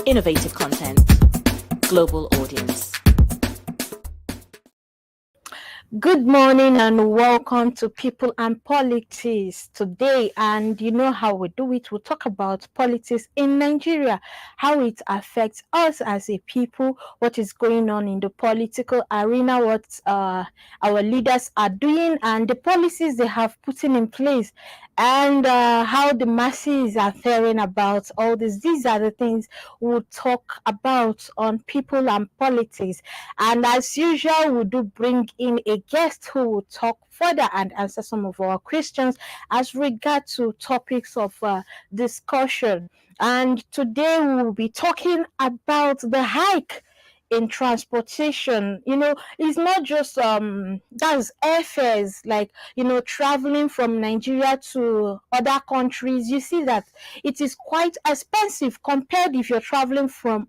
Innovative content. Global audience. Good morning and welcome to People and Politics today. And you know how we do it. We'll talk about politics in Nigeria, how it affects us as a people, what is going on in the political arena, what our leaders are doing, and the policies they have put in place, and how the masses are faring about all this. These are the things we'll talk about on People and Politics. And as usual, we do bring in a guest who will talk further and answer some of our questions as regard to topics of discussion. And today we will be talking about the hike in transportation. It's not just that's airfares, like traveling from Nigeria to other countries. You see that it is quite expensive compared if you're traveling from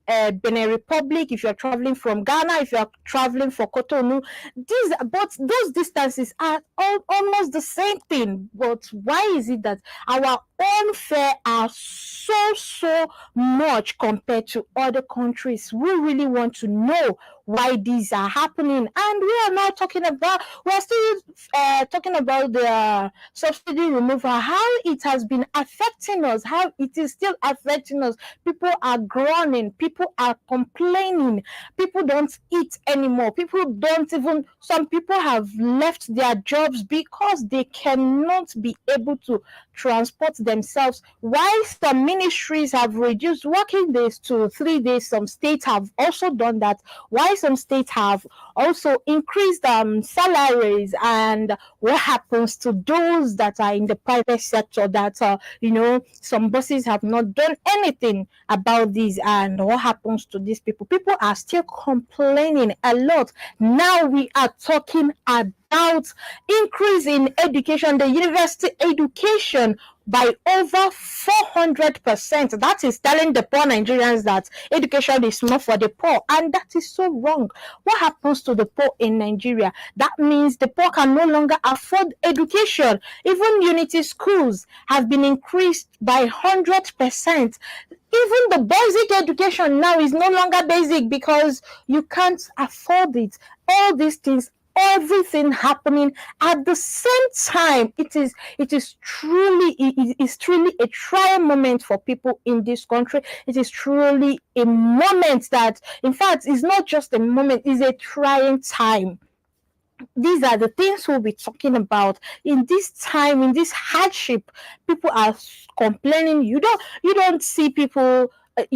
Benin Republic, if you're traveling from Ghana, if you're traveling for Cotonou. But those distances are almost the same thing. But why is it that our own fare are so much compared to other countries? We really want to know why these are happening. And we are now talking about, we're still talking about the subsidy removal, how it has been affecting us, how it is still affecting us. People are groaning, people are complaining, people don't eat anymore, some people have left their jobs because they cannot be able to transport themselves. While some ministries have reduced working days to 3 days, some states have also done that. While some states have also increased salaries. And what happens to those that are in the private sector that some bosses have not done anything about this? And what happens to these people? People are still complaining a lot. Now we are talking about increase in education, the university education by over 400%. That is telling the poor Nigerians that education is not for the poor, and that is so wrong. What happens to the poor in Nigeria? That means the poor can no longer afford education. Even unity schools have been increased by 100%. Even the basic education now is no longer basic because you can't afford it. All these things, everything happening at the same time. It is truly a trying moment for people in this country. It is truly a moment that, in fact, is not just a moment, it's a trying time. These are the things we'll be talking about in this time, in this hardship. People are complaining. You don't see people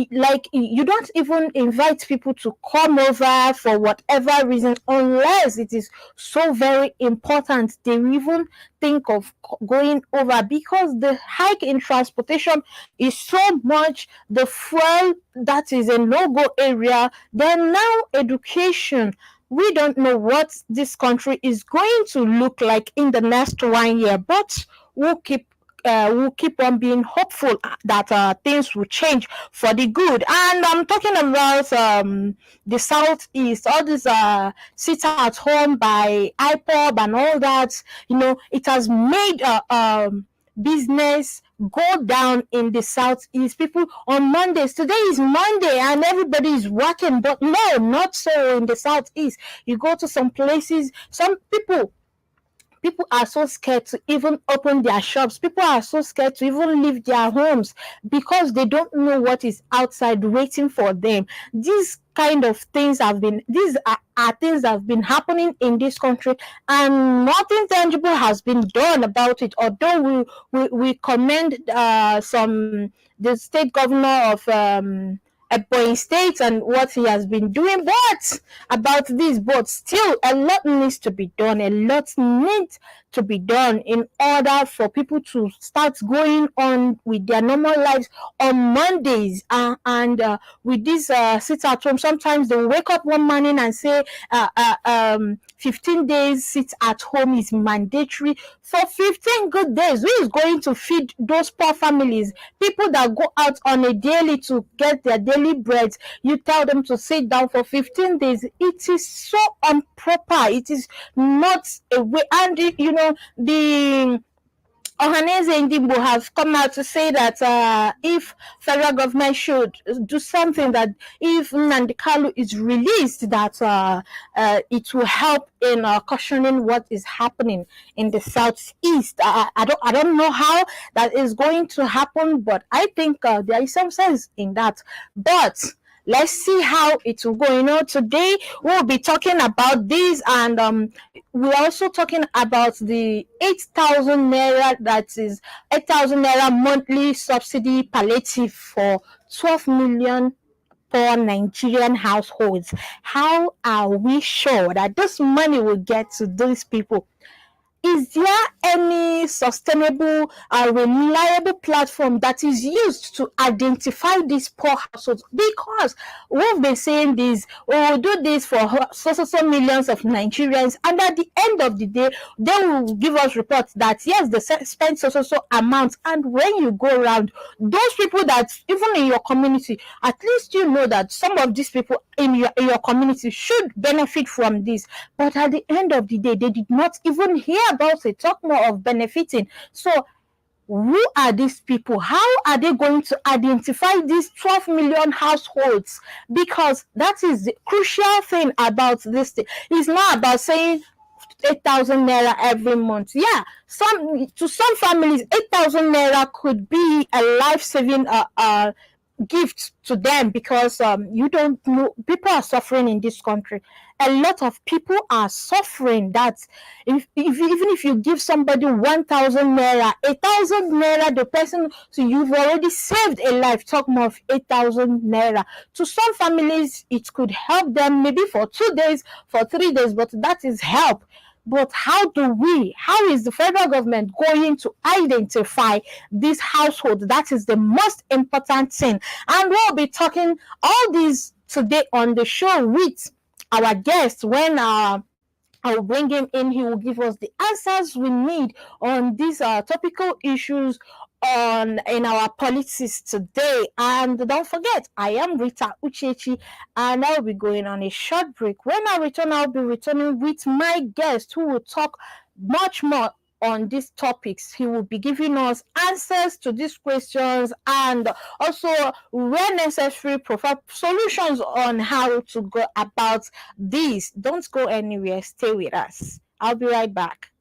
like, you don't even invite people to come over for whatever reason, unless it is so very important. They even think of going over because the hike in transportation is so much. The fuel, that is a no-go area. Then now education. We don't know what this country is going to look like in the next 1 year, but we'll keep on being hopeful that things will change for the good. And I'm talking about the Southeast, all this sit at home by IPOB and all that. It has made business go down in the Southeast. People on Mondays, today is Monday and everybody is working, but no, not so in the Southeast. You go to some places, some people are so scared to even open their shops. People are so scared to even leave their homes because they don't know what is outside waiting for them. These kind of things are things that have been happening in this country, and nothing tangible has been done about it. Although we commend the state governor of Ebonyi State and what he has been doing, but still a lot needs to be done. A lot needs to be done in order for people to start going on with their normal lives on Mondays. And with this sit at home, sometimes they wake up one morning and say 15 days sit at home is mandatory for 15 good days. Who is going to feed those poor families? People that go out on a daily to get their daily bread, you tell them to sit down for 15 days. It is so improper. It is not a way. And Ohaneze Ndigbo have come out to say that if federal government should do something, that if Nnamdi Kanu is released, that it will help in cushioning what is happening in the southeast. I don't know how that is going to happen, but I think there is some sense in that. But let's see how it will go. Today we'll be talking about this, and we're also talking about the 8,000 naira, that is 8,000 naira monthly subsidy palliative for 12 million poor Nigerian households. How are we sure that this money will get to these people? Is there any sustainable, reliable platform that is used to identify these poor households? Because we've been saying this, we will do this for so millions of Nigerians, and at the end of the day, they will give us reports that yes, they spend so amount. And when you go around, those people that even in your community, at least you know that some of these people in your community should benefit from this. But at the end of the day, they did not even hear about it, talk more of benefiting. So who are these people? How are they going to identify these 12 million households? Because that is the crucial thing about this thing. It's not about saying 8,000 naira every month. Yeah, to some families, 8,000 naira could be a life-saving gift to them, because you don't know, people are suffering in this country. A lot of people are suffering. That even if you give somebody 1,000 naira, 8,000 naira, the person, so you've already saved a life. Talk more of 8,000 naira. To some families, it could help them maybe for 2 days, for 3 days, but that is help. But how is the federal government going to identify this household? That is the most important thing. And we'll be talking all these today on the show with our guest. When I'll bring him in, he will give us the answers we need on these topical issues in our politics today. And don't forget, I am Rita UCHECHI, and I'll be going on a short break. When I return, I'll be returning with my guest, who will talk much more on these topics. He will be giving us answers to these questions, and also, where necessary, provide solutions on how to go about this. Don't go anywhere. Stay with us. I'll be right back.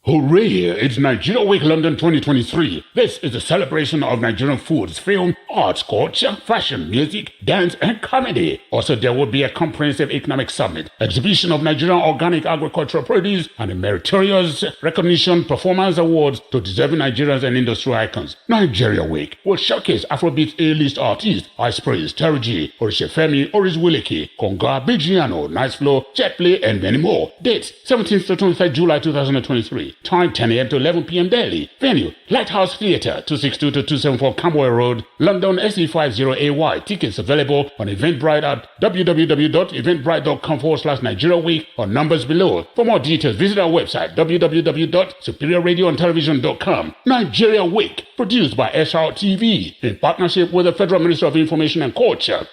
Hooray! It's Nigeria Week London 2023. This is a celebration of Nigerian foods, film, arts, culture, fashion, music, dance, and comedy. Also, there will be a comprehensive economic summit, exhibition of Nigerian organic agricultural produce, and a meritorious recognition performance awards to deserving Nigerians and industry icons. Nigeria Week will showcase Afrobeat A-list artists, Ice Prince, Terry G, Orishefemi, Oris Wileke, Konga, Bigiano, Nice Flow, Jetplay, and many more. Dates: 17th to 23rd July 2023. Time 10 a.m. to 11 p.m. daily. Venue: Lighthouse Theatre, 262 to 274 Camberwell Road, London SE50AY. Tickets available on Eventbrite at www.eventbrite.com/Nigeria Week or numbers below. For more details, visit our website www.superiorradioandtelevision.com. Nigeria Week, produced by SRTV in partnership with the Federal Ministry of Information and Culture.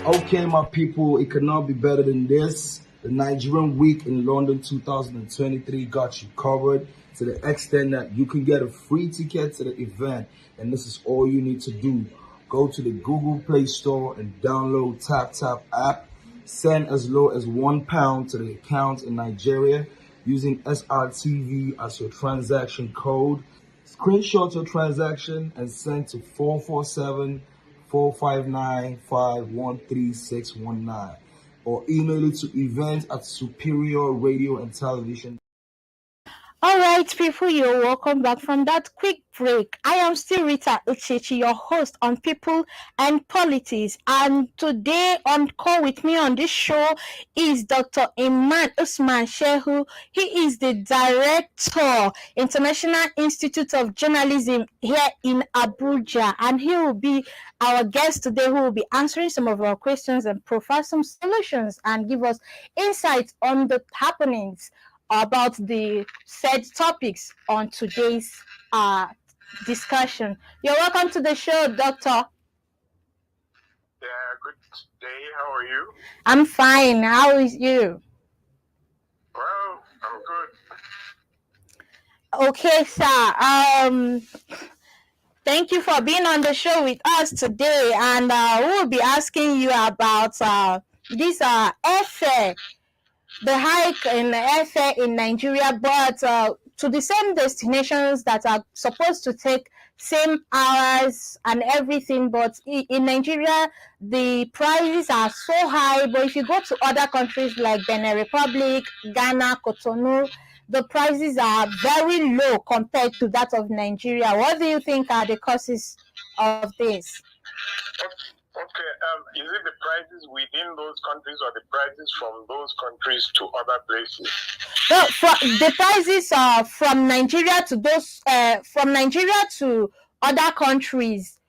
Okay, my people, it could not be better than this. The Nigerian Week in London 2023 got you covered to the extent that you can get a free ticket to the event. And this is all you need to do. Go to the Google Play Store and download TapTap app. Send as low as £1 to the account in Nigeria using SRTV as your transaction code. Screenshot your transaction and send to 447-459-513619 or email it to event@superiorradioandtelevision. All right, people, you're welcome back from that quick break. I am still Rita UCHECHI, your host on People and Politics. And today on call with me on this show is Dr. Iman Usman Shehu. He is the Director, International Institute of Journalism here in Abuja. And he will be our guest today, who will be answering some of our questions and provide some solutions and give us insights on the happenings about the said topics on today's discussion. You're welcome to the show, Doctor. Yeah, good day. How are you? I'm fine. How is you? Well, I'm good. Okay, sir. Thank you for being on the show with us today, and we'll be asking you about this airfare, the hike in airfare in Nigeria, but to the same destinations that are supposed to take same hours and everything, but in Nigeria the prices are so high. But if you go to other countries like Benin Republic, Ghana, Cotonou, the prices are very low compared to that of Nigeria. What do you think are the causes of this? Okay, is it the prices within those countries or the prices from those countries to other places? No, the prices are from Nigeria to those from Nigeria to other countries.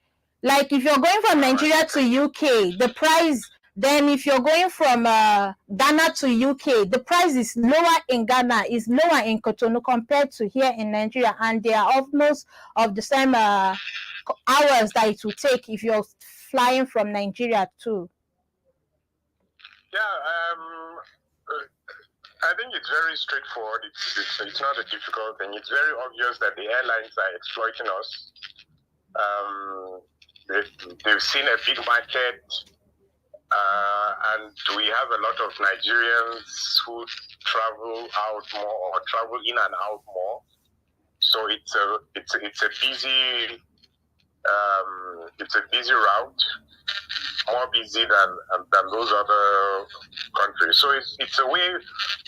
Like if you're going from Nigeria to UK, the price. Then if you're going from Ghana to UK, the price is lower in Ghana, is lower in Cotonou compared to here in Nigeria, and they are almost of the same hours that it will take if you're flying from Nigeria too. Yeah, I think it's very straightforward. It's not a difficult thing. It's very obvious that the airlines are exploiting us. They've seen a big market, and we have a lot of Nigerians who travel out more or travel in and out more. So it's a busy route, more busy than those other countries. So it's a way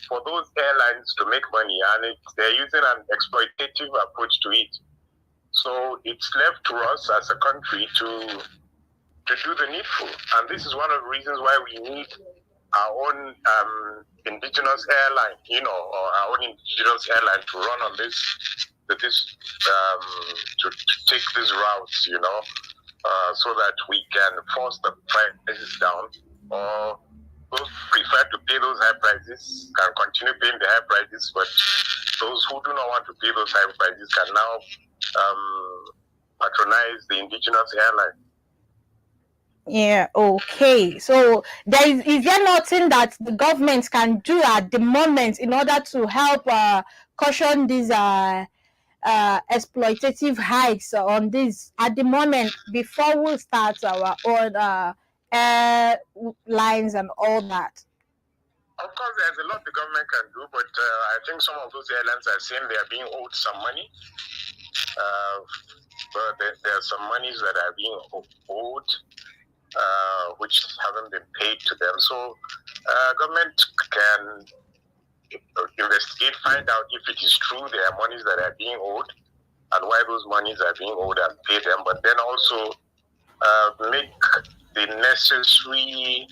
for those airlines to make money, and they're using an exploitative approach to it. So it's left to us as a country to do the needful, and this is one of the reasons why we need our own indigenous airline, or our own indigenous airline to run on this, to take these routes, so that we can force the prices down, or those prefer to pay those high prices can continue paying the high prices, but those who do not want to pay those high prices can now patronize the indigenous airline. Yeah, okay. So is there nothing that the government can do at the moment in order to help caution these exploitative hikes on this at the moment before we start our own airlines and all that? Of course, there's a lot the government can do, but I think some of those airlines are saying they are being owed some money. But there are some monies that are being owed, which haven't been paid to them. So government can investigate, find out if it is true there are monies that are being owed and why those monies are being owed and pay them. But then also make the necessary,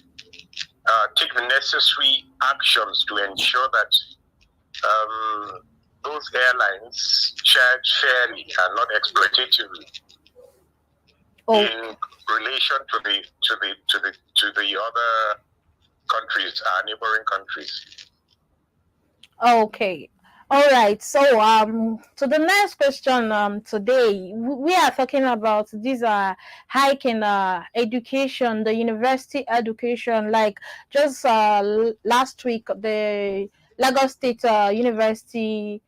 take the necessary actions to ensure that those airlines charge fairly and not exploitatively in relation to the other countries, neighboring countries. Okay. All right. So to the next question today, we are talking about this hike in education, the university education. Like just last week, the Lagos State University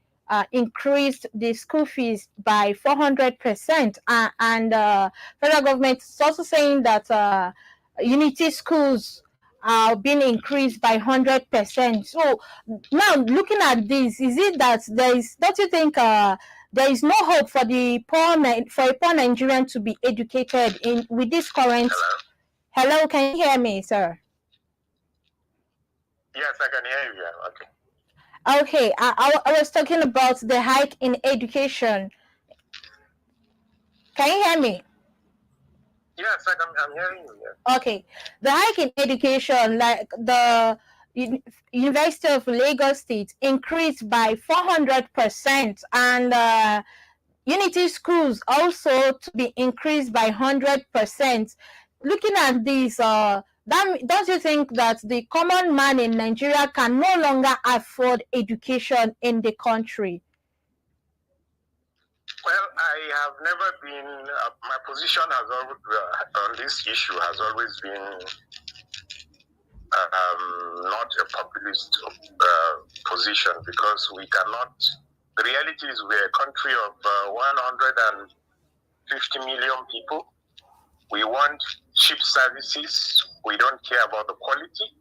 increased the school fees by 400%, and federal government is also saying that unity schools are being increased by 100%. So now looking at this, is it that don't you think there is no hope for a poor Nigerian to be educated with this current? Hello, can you hear me, sir? Yes, I can hear you. Okay. Okay, I was talking about the hike in education. Can you hear me? Yes, I'm hearing you. Yes. Okay, the hike in education, like the University of Lagos State, increased by 400%, and unity schools also to be increased by 100%. Looking at this, don't you think that the common man in Nigeria can no longer afford education in the country? Well, I have never been. My position has always, on this issue has always been not a populist position, because we cannot. The reality is we're a country of 150 million people. We want cheap services. We don't care about the quality,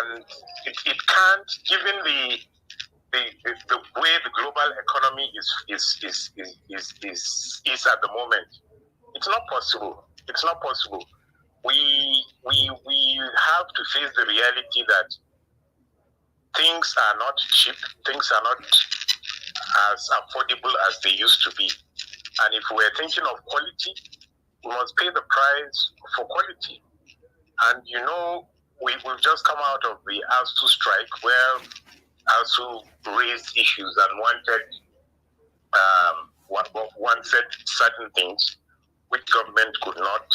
and it can't, given the way the global economy is at the moment. It's not possible. It's not possible. We have to face the reality that things are not cheap. Things are not as affordable as they used to be. And if we're thinking of quality, we must pay the price for quality. And we've just come out of the ASU strike, where ASU raised issues and wanted certain things which government could not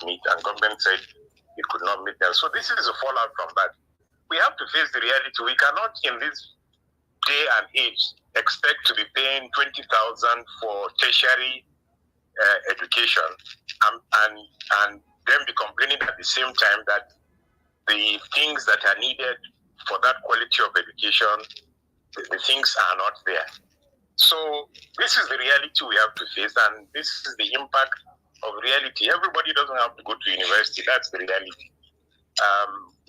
meet, and government said it could not meet them. So this is a fallout from that. We have to face the reality. We cannot, in this day and age, expect to be paying 20,000 for tertiary education, and then be complaining at the same time that the things that are needed for that quality of education, the things are not there. So this is the reality we have to face, and this is the impact of reality. Everybody doesn't have to go to university. That's the reality.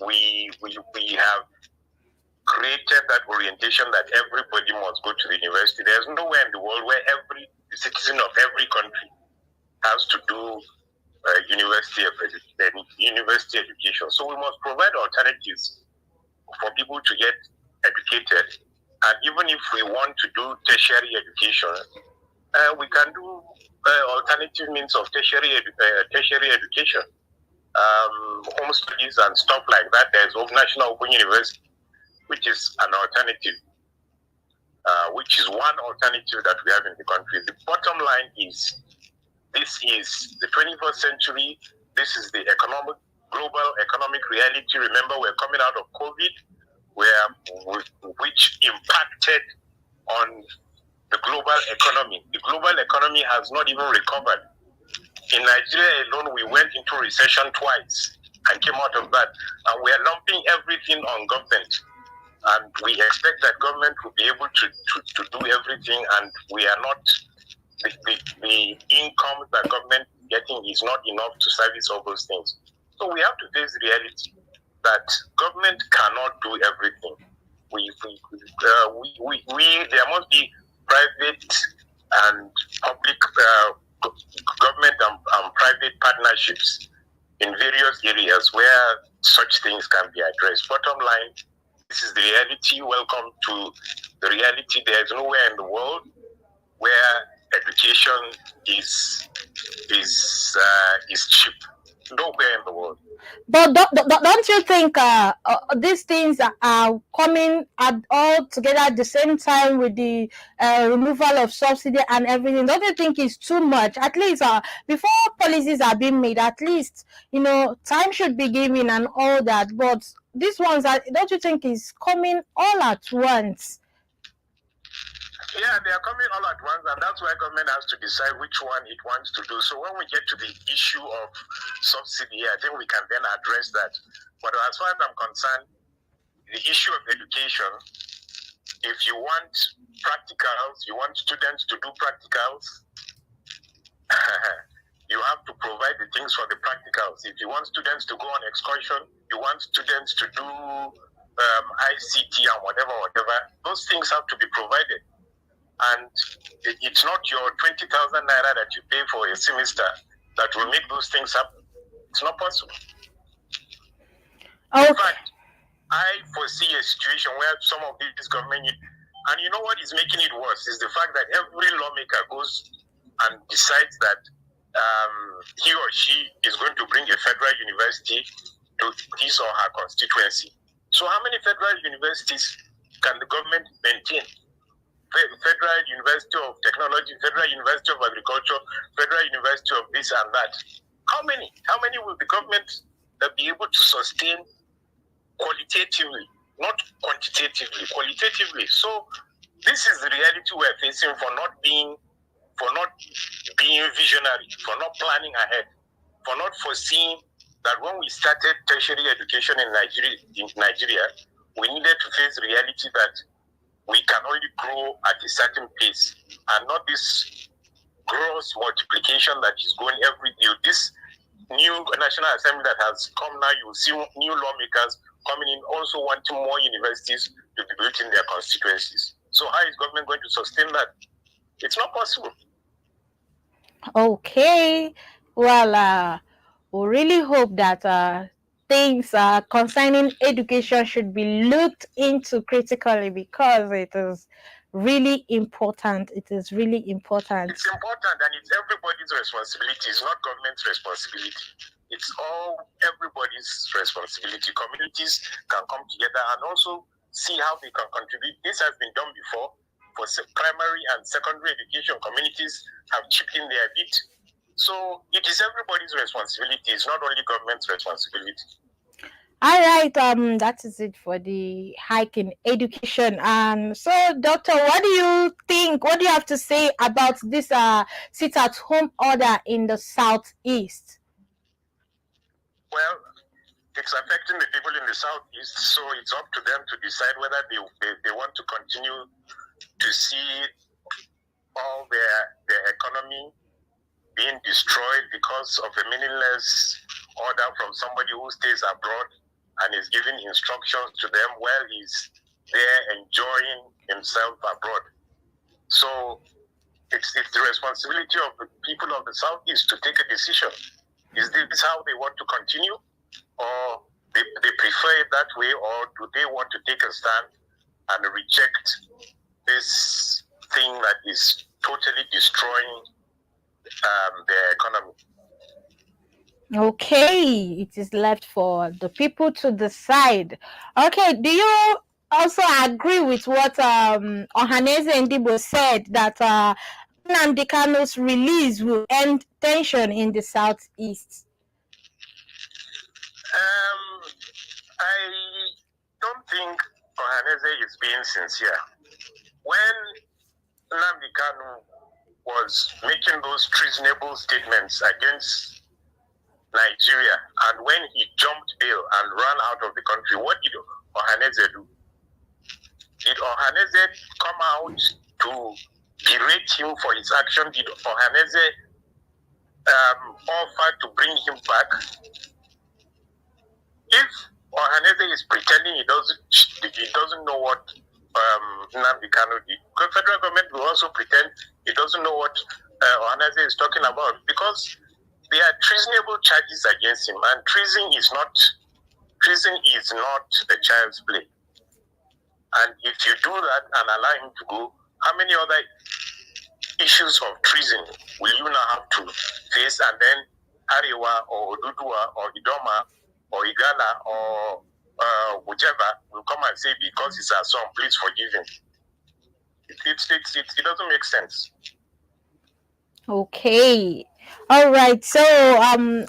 We have created that orientation that everybody must go to the university. There's nowhere in the world where every citizen of every country has to do university education. So we must provide alternatives for people to get educated. And even if we want to do tertiary education, we can do alternative means of tertiary education, home studies and stuff like that. There's National Open University, which is an alternative, which is one alternative that we have in the country. The bottom line is, this is the 21st century. This is the global economic reality. Remember, we're coming out of COVID, which impacted on the global economy. The global economy has not even recovered. In Nigeria alone, we went into recession twice and came out of that. And we are lumping everything on government. And we expect that government will be able to do everything, and we are not. The income that government is getting is not enough to service all those things. So we have to face the reality that government cannot do everything. There must be private and public government and private partnerships in various areas where such things can be addressed. Bottom line, this is the reality. Welcome to the reality. There is nowhere in the world where education is cheap. Nowhere in the world. But don't you think these things are coming all together at the same time with the removal of subsidy and everything? Don't you think it's too much? At least before policies are being made, at least time should be given and all that. But these ones don't you think is coming all at once? Yeah, they are coming all at once, and that's why government has to decide which one it wants to do. So when we get to the issue of subsidy, I think we can then address that. But as far as I'm concerned, the issue of education, if you want practicals, you want students to do practicals, you have to provide the things for the practicals. If you want students to go on excursion, you want students to do ICT and whatever, those things have to be provided. And it's not your 20,000 naira that you pay for a semester that will make those things happen. It's not possible. Okay. In fact, I foresee a situation where some of these government, and you know what is making it worse is the fact that every lawmaker goes and decides that he or she is going to bring a federal university to his or her constituency. So how many federal universities can the government maintain? Federal University of Technology, Federal University of Agriculture, Federal University of this and that. How many? How many will the government be able to sustain qualitatively, not quantitatively, qualitatively? So This is the reality we're facing for not being visionary, for not planning ahead, for not foreseeing that when we started tertiary education in Nigeria, we needed to face the reality that we can only grow at a certain pace and not this gross multiplication that is going every day. This new National Assembly that has come now, you see new lawmakers coming in also wanting more universities to be built in their constituencies. So how is government going to sustain that? It's not possible. Okay. Well, we really hope that things concerning education should be looked into critically, because it is really important. It is really important. It's important, and it's everybody's responsibility. It's not government's responsibility. It's all everybody's responsibility. Communities can come together and also see how they can contribute. This has been done before for primary and secondary education. Communities have chipped in their bit. So it is everybody's responsibility. It's not only government's responsibility. All right, that is it for the hike in education. So, Doctor, what do you think? What do you have to say about this sit-at-home order in the Southeast? Well, it's affecting the people in the Southeast, so it's up to them to decide whether they want to continue to see all their economy being destroyed because of a meaningless order from somebody who stays abroad and is giving instructions to them while he's there enjoying himself abroad. So it's the responsibility of the people of the Southeast to take a decision. Is this how they want to continue, or they prefer it that way, or do they want to take a stand and reject this thing that is totally destroying their economy? Okay, it is left for the people to decide. Okay, do you also agree with what Ohaneze Ndibo said, that Nnamdi Kanu's release will end tension in the Southeast? I don't think Ohaneze is being sincere. When Nnamdi Kanu was making those treasonable statements against Nigeria, and when he jumped bail and ran out of the country, what did Ohaneze do? Did Ohaneze come out to berate him for his action? Did Ohaneze offer to bring him back? If Ohaneze is pretending he doesn't know what Nnamdi Kanu did, the federal government will also pretend he doesn't know what Ohaneze is talking about, because there are treasonable charges against him, and treason is not a child's play. And if you do that and allow him to go, how many other issues of treason will you now have to face? And then Arewa or Odudua or Idoma or Igala or whichever will come and say, because he's our son, please forgive him. It doesn't make sense. Okay. All right. So,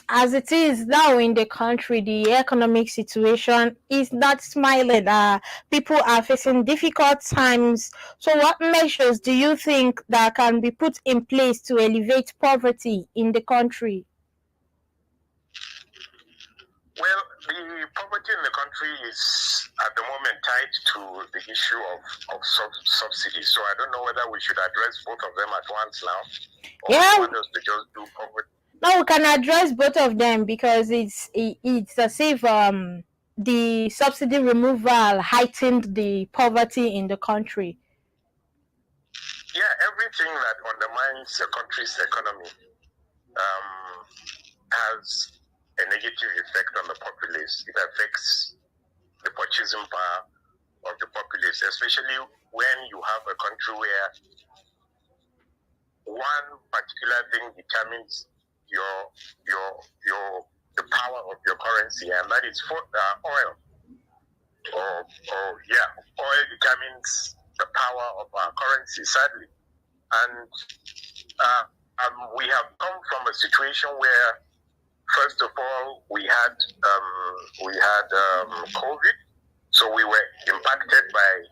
as it is now in the country, the economic situation is not smiling. People are facing difficult times. So, what measures do you think that can be put in place to alleviate poverty in the country? Well, the poverty in the country is at the moment tied to the issue of subsidies. So I don't know whether we should address both of them at once now, or want us to just do poverty. No, we can address both of them, because it's as if the subsidy removal heightened the poverty in the country. Yeah, everything that undermines a country's economy has a negative effect on the populace. It affects the purchasing power of the populace, especially when you have a country where one particular thing determines the power of your currency, and that is oil. Oil determines the power of our currency, sadly. And we have come from a situation where, first of all, we had COVID, so we were impacted by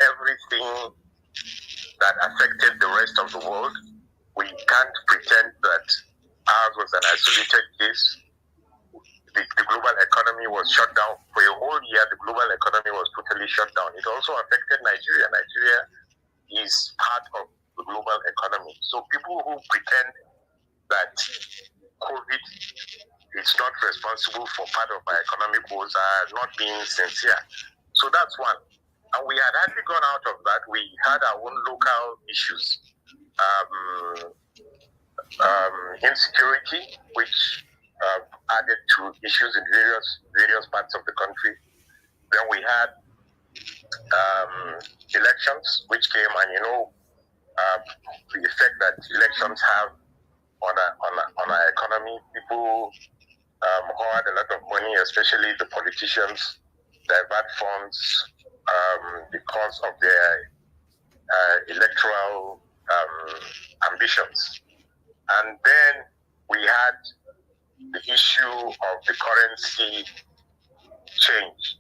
everything that affected the rest of the world. We can't pretend that ours was an isolated case. The global economy was shut down. For a whole year, the global economy was totally shut down. It also affected Nigeria. Nigeria is part of the global economy. So people who pretend that COVID is not responsible for part of our economic woes are not being sincere. So that's one. And we had hardly gone out of that. We had our own local issues. Insecurity, which added to issues in various parts of the country. Then we had elections, which came, and the effect that elections have on our economy. People who had a lot of money, especially the politicians, divert funds because of their electoral ambitions. And then we had the issue of the currency change,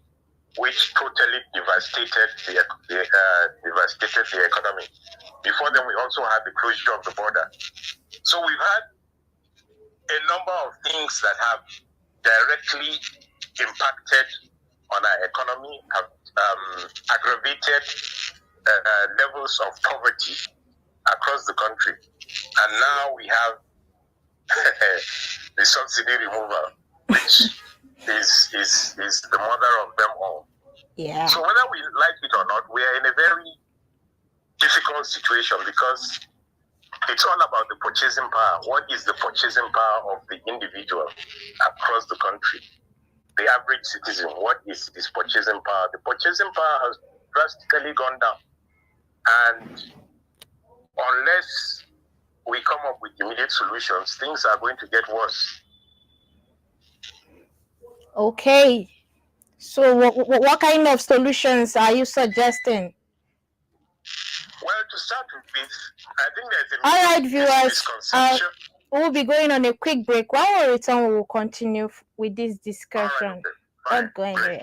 which totally devastated the economy. Before then, we also had the closure of the border. So we've had a number of things that have directly impacted on our economy, have aggravated levels of poverty across the country. And now we have the subsidy removal, which is the mother of them all. Yeah. So whether we like it or not, we are in a very difficult situation because it's all about the purchasing power. What is the purchasing power of the individual across the country? The average citizen, what is his purchasing power? The purchasing power has drastically gone down. And unless we come up with immediate solutions, things are going to get worse. Okay. So what kind of solutions are you suggesting? Well, to start with, I think there's a All right, viewers, misconception. we'll be going on a quick break. When we return, we will continue with this discussion. All right, Not going great. there.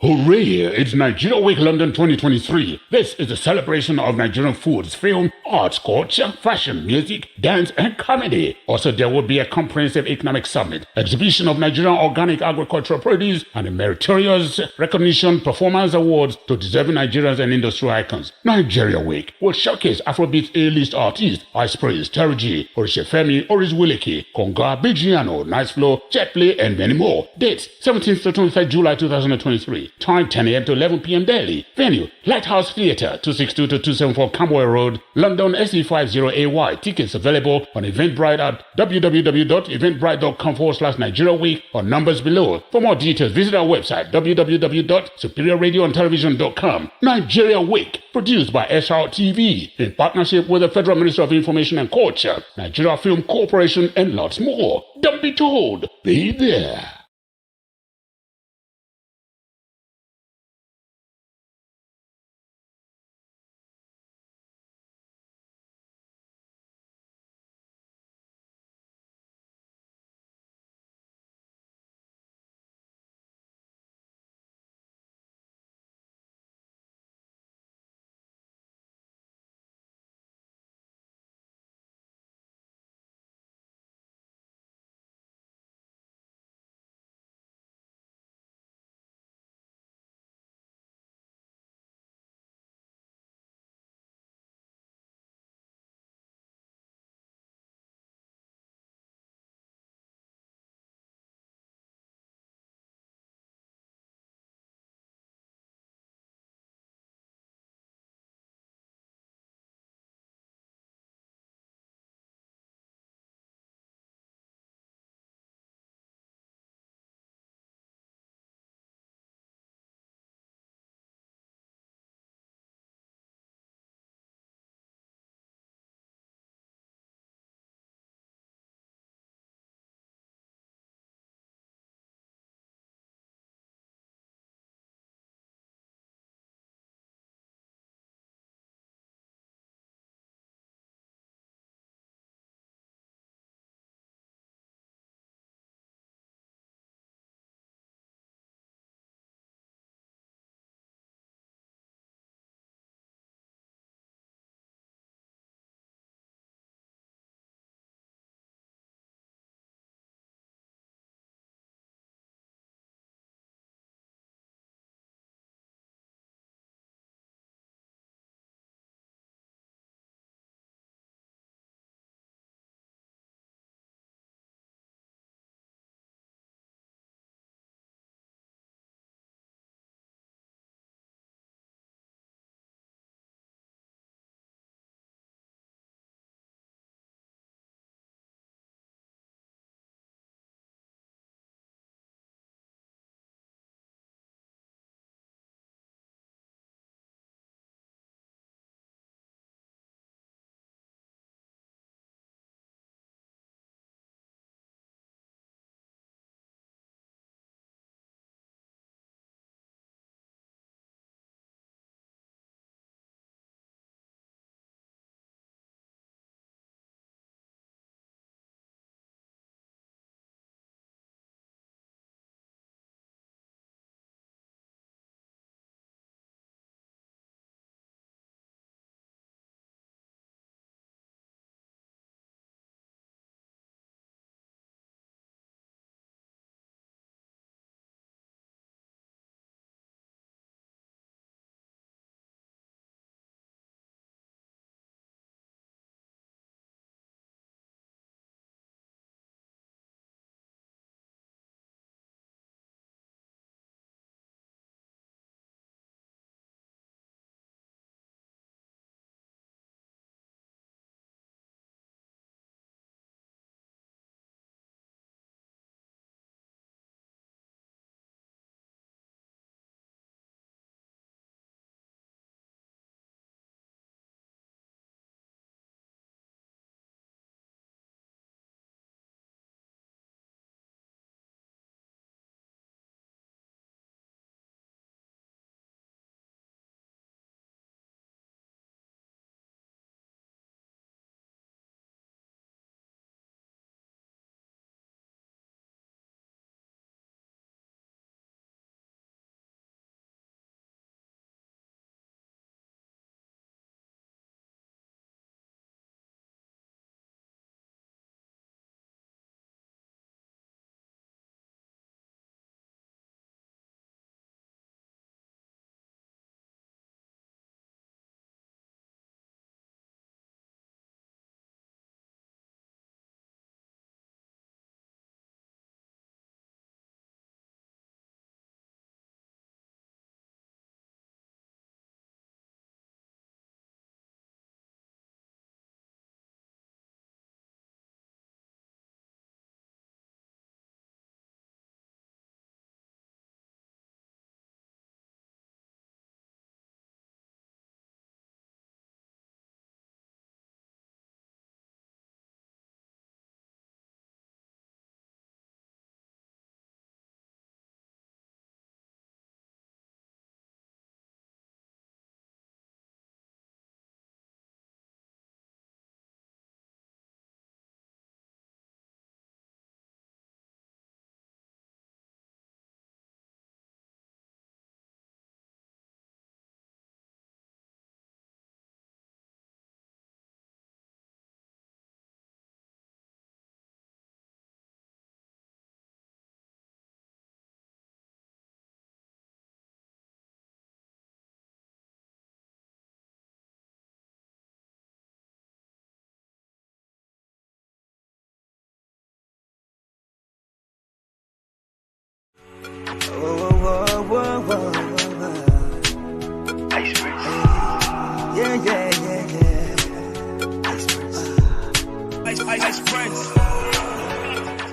Hooray! It's Nigeria Week London 2023. This is a celebration of Nigerian foods, film, arts, culture, fashion, music, dance, and comedy. Also, there will be a comprehensive economic summit, exhibition of Nigerian organic agricultural produce, and a meritorious recognition performance awards to deserving Nigerians and industry icons. Nigeria Week will showcase Afrobeat A-list artists, Ice Praise, Terry G, Orishefemi, Oris Wileke, Konga, Bigiano, Nice Flow, Jetplay, and many more. Dates, 17th to 25th July 2023. Time 10 a.m. to 11 p.m. daily. Venue, Lighthouse Theatre, 262 to 274 Camberwell Road, London SE50AY. Tickets available on Eventbrite at www.eventbrite.com/Nigeria Week or numbers below. For more details, visit our website www.superiorradioandtelevision.com. Nigeria Week, produced by SRTV in partnership with the Federal Ministry of Information and Culture, Nigeria Film Corporation, and lots more. Don't be told, be there.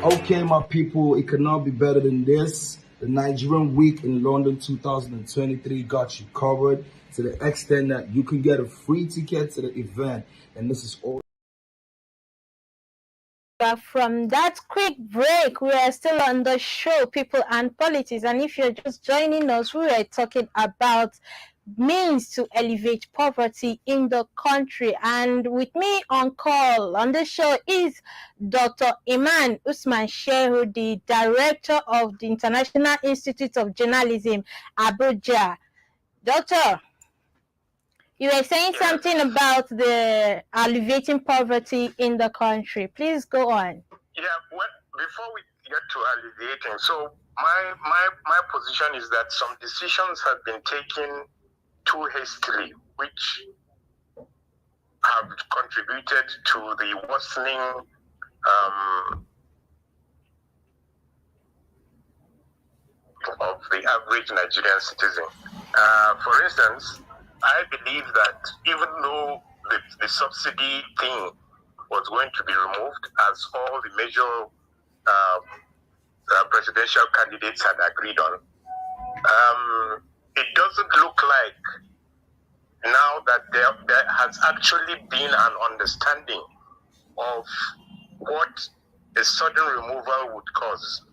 Okay, my people, it cannot be better than this. The Nigerian Week in London 2023 got you covered to the extent that you can get a free ticket to the event. And this is all. From that quick break, we are still on the show, People and Politics. And if you're just joining us, we are talking about means to elevate poverty in the country. And with me on call on the show is Dr. Iman Usman Shehu, the director of the International Institute of Journalism, Abuja. Doctor, you were saying something about the alleviating poverty in the country. Please go on. Yeah, well, before we get to alleviating, so my position is that some decisions have been taken too hastily, which have contributed to the worsening of the average Nigerian citizen. For instance, I believe that even though the subsidy thing was going to be removed, as all the major presidential candidates had agreed on, it doesn't look like now that there has actually been an understanding of what a sudden removal would cause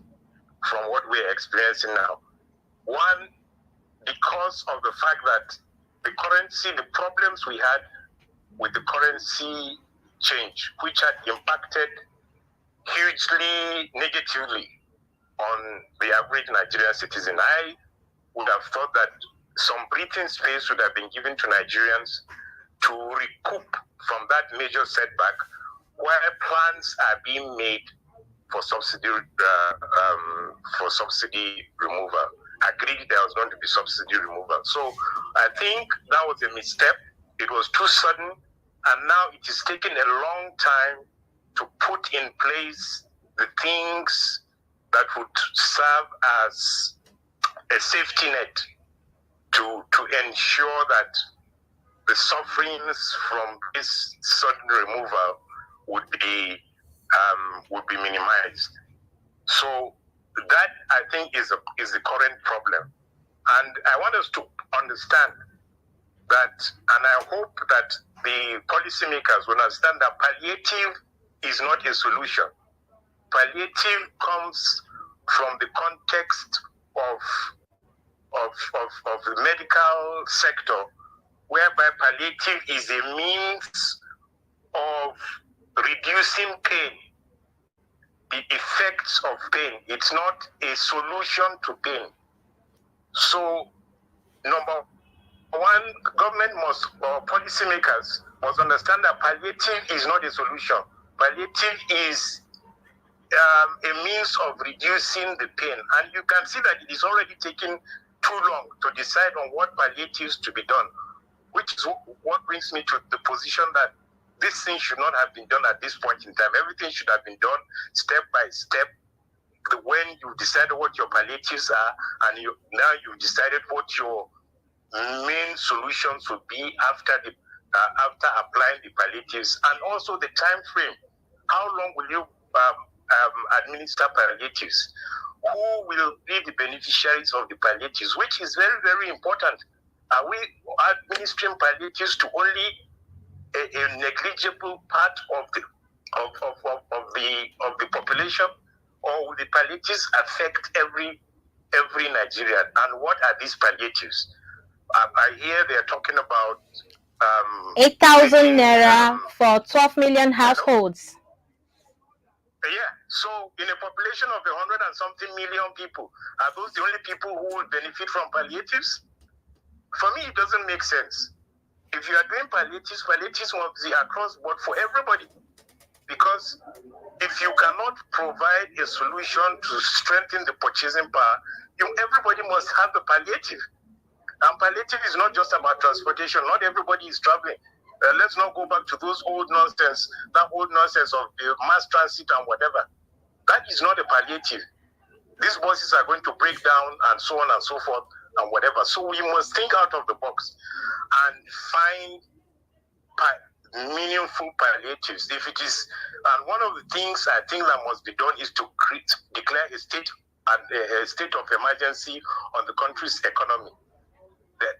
from what we're experiencing now. One, because of the fact that the currency, the problems we had with the currency change, which had impacted hugely negatively on the average Nigerian citizen. I would have thought that some breathing space would have been given to Nigerians to recoup from that major setback, where plans are being made for subsidy removal. Agreed there was going to be subsidy removal. So I think that was a misstep. It was too sudden, and now it is taking a long time to put in place the things that would serve as a safety net to ensure that the sufferings from this sudden removal would be minimized. So that, I think, is the current problem. And I want us to understand that, and I hope that the policymakers will understand that palliative is not a solution. Palliative comes from the context of the medical sector, whereby palliative is a means of reducing pain, the effects of pain. It's not a solution to pain. So, number one, government must, or policymakers must understand that palliative is not a solution. Palliative is a means of reducing the pain. And you can see that it is already taking too long to decide on what palliatives to be done, which is what brings me to the position that this thing should not have been done at this point in time. Everything should have been done step by step. When you decided what your palliatives are, and now you've decided what your main solutions would be after applying the palliatives, and also the time frame. How long will you administer palliatives? Who will be the beneficiaries of the palliatives? Which is very, very important. Are we administering palliatives to only a negligible part of the population, or will the palliatives affect every Nigerian? And what are these palliatives? I hear they're talking about 8,000 naira for 12 million households. Yeah, so in a population of 100 and something million people, are those the only people who will benefit from palliatives? For me, it doesn't make sense. If you are doing palliatives must be across board for everybody. Because if you cannot provide a solution to strengthen the purchasing power, everybody must have the palliative. And palliative is not just about transportation. Not everybody is traveling. Let's not go back to those old nonsense, that old nonsense of the mass transit and whatever. That is not a palliative. these bosses are going to break down and so on and so forth and whatever. So we must think out of the box and find meaningful palliatives. If it is, and one of the things I think that must be done is to declare a state of emergency on the country's economy. That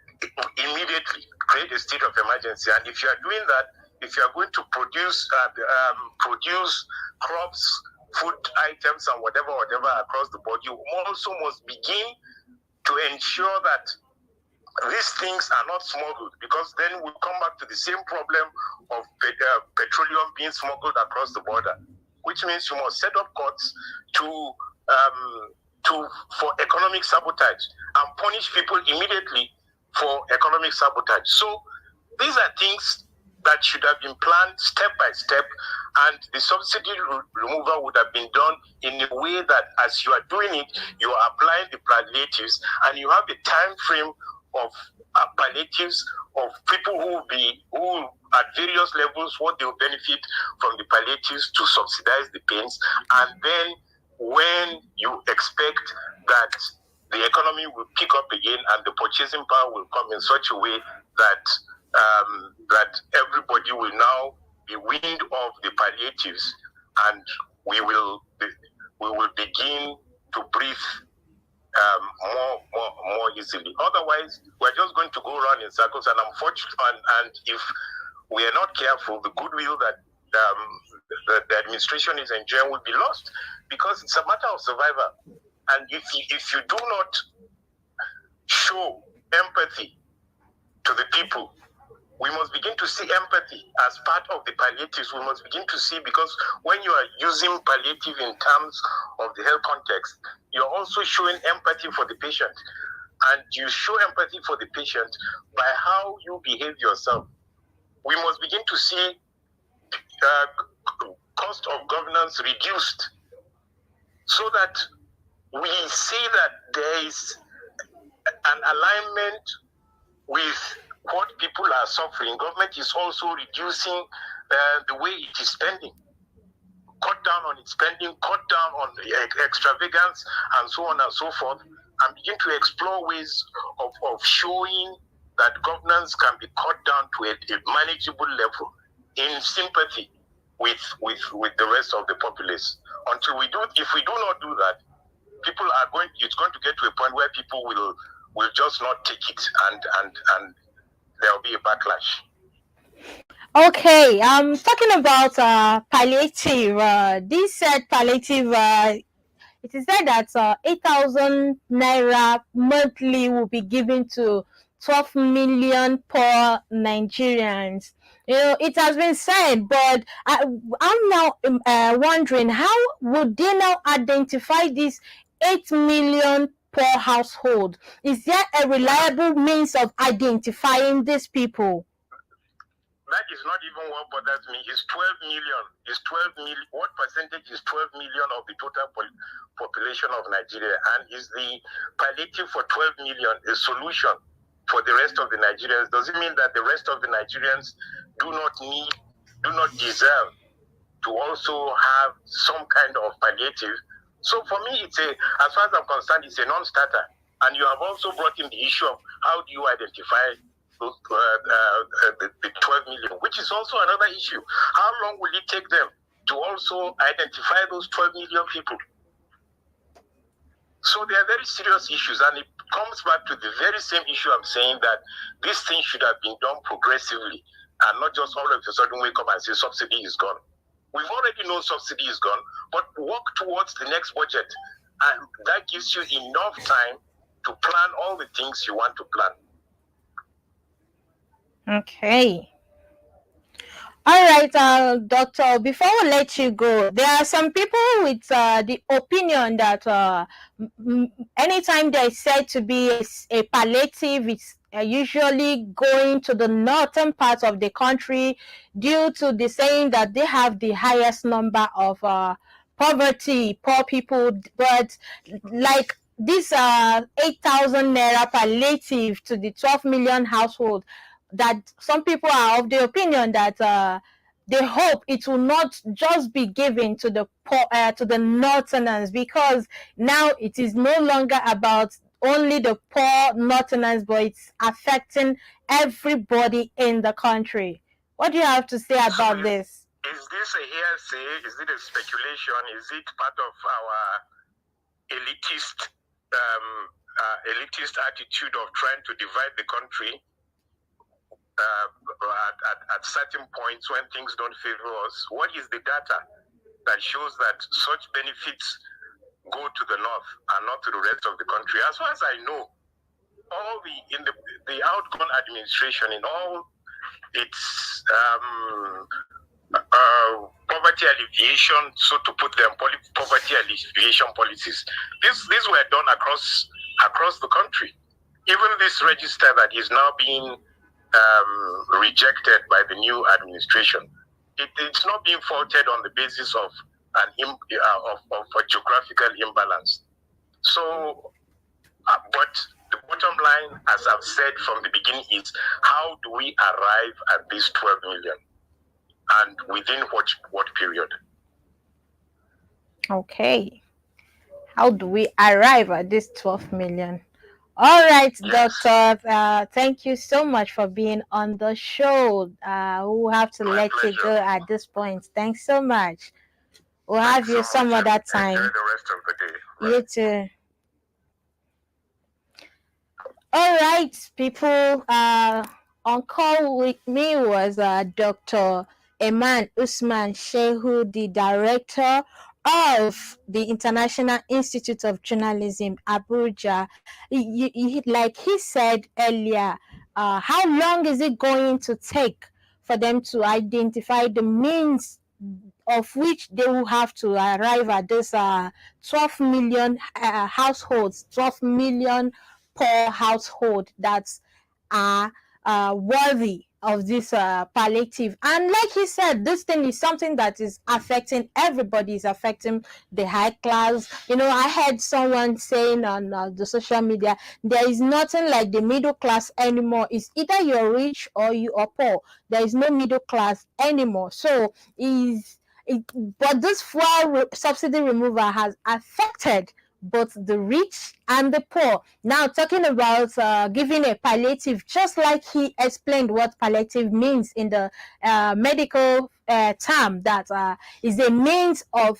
immediately create a state of emergency, and if you are doing that, if you are going to produce crops, food items, and whatever across the board, you also must begin to ensure that these things are not smuggled, because then we'll come back to the same problem of petroleum being smuggled across the border, which means you must set up courts for economic sabotage and punish people immediately for economic sabotage. So these are things that should have been planned step by step, and the subsidy removal would have been done in a way that as you are doing it, you are applying the palliatives, and you have a time frame of palliatives of people who at various levels, what they will benefit from the palliatives to subsidize the pains, and then when you expect that the economy will pick up again and the purchasing power will come in such a way that that everybody will now be weaned off the palliatives, and we will begin to breathe more easily. Otherwise, we're just going to go around in circles, and and if we are not careful, the goodwill that the administration is enjoying will be lost, because it's a matter of survival. And if you do not show empathy to the people, we must begin to see empathy as part of the palliatives. We must begin to see, because when you are using palliative in terms of the health context, you're also showing empathy for the patient. And you show empathy for the patient by how you behave yourself. We must begin to see cost of governance reduced, so that we see that there is an alignment with what people are suffering. Government is also reducing the way it is spending. Cut down on its spending, cut down on extravagance, and so on and so forth, and begin to explore ways of showing that governance can be cut down to a manageable level in sympathy with the rest of the populace. If we do not do that, it's going to get to a point where people will just not take it, and there will be a backlash. Okay, talking about palliative. This said palliative. It is said that 8,000 naira monthly will be given to 12 million poor Nigerians. You know, it has been said, but I'm now wondering, how would they now identify these 8 million poor household? Is there a reliable means of identifying these people? That is not even what bothers me. It's 12 million. It's 12 million. What percentage is 12 million of the total population of Nigeria? And is the palliative for 12 million a solution for the rest of the Nigerians? Does it mean that the rest of the Nigerians do not deserve to also have some kind of palliative? So for me, as far as I'm concerned, it's a non-starter. And you have also brought in the issue of how do you identify the 12 million, which is also another issue. How long will it take them to also identify those 12 million people? So they are very serious issues, and it comes back to the very same issue I'm saying, that this thing should have been done progressively, and not just all of a sudden wake up and say subsidy is gone. We've already known subsidy is gone, but work towards the next budget, and that gives you enough time to plan all the things you want to plan. Okay. All right, Doctor, before we let you go, there are some people with the opinion that anytime there's said to be a palliative, it's usually going to the northern part of the country, due to the saying that they have the highest number of poor people. But like this 8,000 naira palliative to the 12 million household, that some people are of the opinion that they hope it will not just be given to the poor, to the northerners, because now it is no longer about only the poor northerners, but it's affecting everybody in the country. What do you have to say about this? Is this a hearsay? Is it a speculation? Is it part of our elitist attitude of trying to divide the country at certain points when things don't favor us? What is the data that shows that such benefits go to the north and not to the rest of the country? As far as I know, all the outgone administration in all its poverty alleviation, so to put them, poverty alleviation policies, these were done across the country. Even this register that is now being rejected by the new administration, it's not being faulted on the basis of a geographical imbalance. So, but the bottom line, as I've said from the beginning, is how do we arrive at this 12 million, and within what period? Okay, how do we arrive at this 12 million? All right, yes. Doctor, thank you so much for being on the show. We'll have to let you go at this point. Thanks so much. We'll have you some other time. Enjoy the rest of the day. You too. All right, people. On call with me was Dr. Eman Usman Shehu, the director of the International Institute of Journalism, Abuja. Like he said earlier, how long is it going to take for them to identify the means of which they will have to arrive at this 12 million households, 12 million poor household that's worthy of this palliative? And like he said, this thing is something that is affecting everybody. Is affecting the high class. You know, I heard someone saying on the social media, there is nothing like the middle class anymore. It's either you're rich or you are poor. There is no middle class anymore. So but this fuel subsidy removal has affected both the rich and the poor. Now, talking about giving a palliative, just like he explained what palliative means in the medical term, that is a means of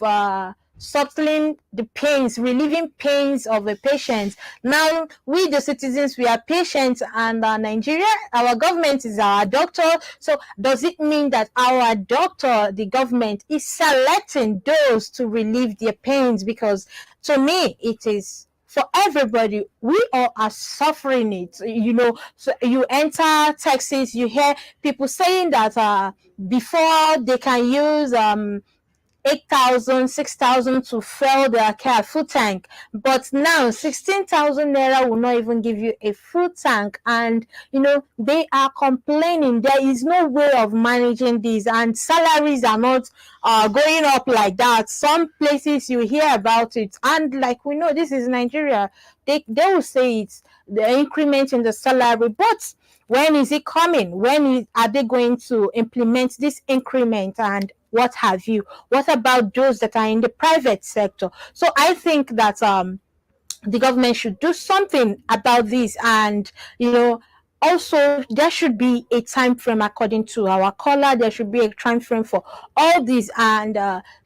subtling the pains, relieving pains of a patient. Now, we the citizens, we are patients, and Nigeria, our government is our doctor. So does it mean that our doctor, the government, is selecting those to relieve their pains? Because to me, it is for everybody. We all are suffering it. You know, so you enter taxis, you hear people saying that before they can use 8,000, 6,000 to fill their car full tank, but now 16,000 naira will not even give you a full tank. And you know, they are complaining there is no way of managing this, and salaries are not going up like that. Some places you hear about it, and like we know, this is Nigeria, they will say it's the increment in the salary, but when is it coming? When are they going to implement this increment and what have you? What about those that are in the private sector? So I think that the government should do something about this, and you know, also there should be a time frame. According to our caller, there should be a time frame for all these, and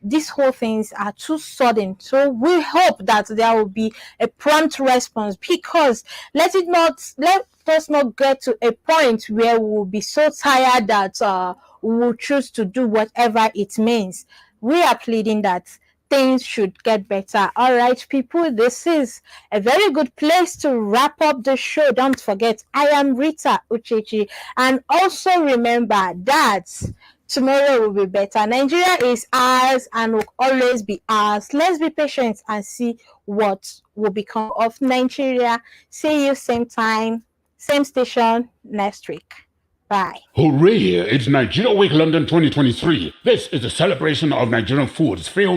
these whole things are too sudden. So we hope that there will be a prompt response, because let us not get to a point where we will be so tired that we will choose to do whatever it means. We are pleading that things should get better. All right, people, this is a very good place to wrap up the show. Don't forget, I am Rita UCHECHI, and also remember that tomorrow will be better. Nigeria is ours and will always be ours. Let's be patient and see what will become of Nigeria. See you same time, same station next week. Bye. Hooray! It's Nigeria Week London 2023. This is a celebration of Nigerian foods, film,